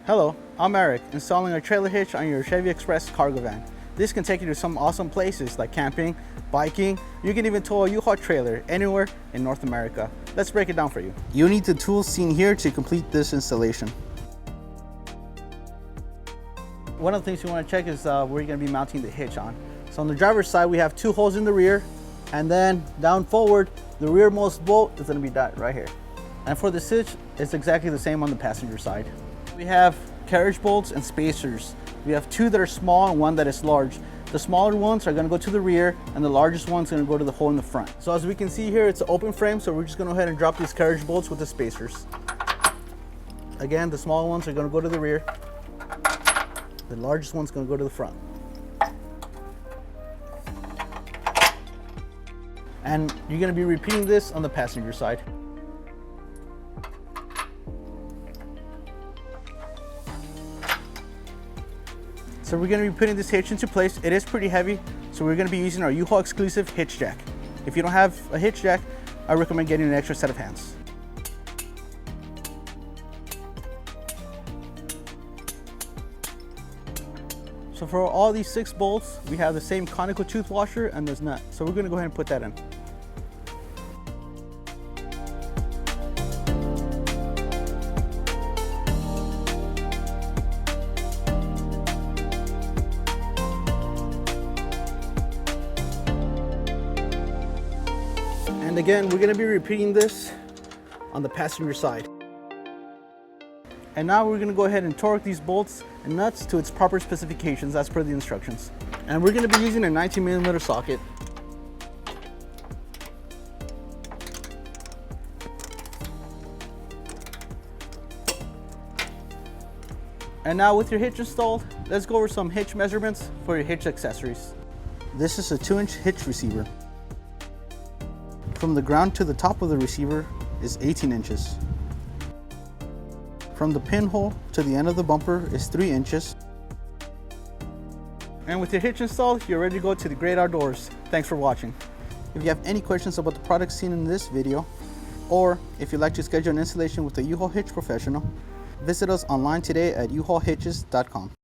Hello, I'm Eric, installing a trailer hitch on your Chevy Express cargo van. This can take you to some awesome places like camping, biking. You can even tow a U-Haul trailer anywhere in North America. Let's break it down for you. You need the tools seen here to complete this installation. One of the things you want to check is where you're going to be mounting the hitch on. So on the driver's side, we have 2 holes in the rear, and then down forward, the rearmost bolt is going to be that right here. And for the hitch, it's exactly the same on the passenger side. We have carriage bolts and spacers. We have 2 that are small and 1 that is large. The smaller ones are going to go to the rear, and the largest one's going to go to the hole in the front. So as we can see here, it's an open frame, so we're just going to go ahead and drop these carriage bolts with the spacers. Again, the small ones are going to go to the rear. The largest one's going to go to the front. And you're going to be repeating this on the passenger side. So we're going to be putting this hitch into place. It is pretty heavy, so we're going to be using our U-Haul exclusive hitch jack. If you don't have a hitch jack, I recommend getting an extra set of hands. So for all these 6 bolts, we have the same conical tooth washer and this nut. So we're going to go ahead and put that in. And again, we're going to be repeating this on the passenger side. And now we're going to go ahead and torque these bolts and nuts to its proper specifications as per the instructions. And we're going to be using a 19mm socket. And now with your hitch installed, let's go over some hitch measurements for your hitch accessories. This is a 2-inch hitch receiver. From the ground to the top of the receiver is 18 inches. From the pinhole to the end of the bumper is 3 inches. And with your hitch installed, you're ready to go to the great outdoors. Thanks for watching. If you have any questions about the products seen in this video, or if you'd like to schedule an installation with a U-Haul Hitch professional, visit us online today at uhaulhitches.com.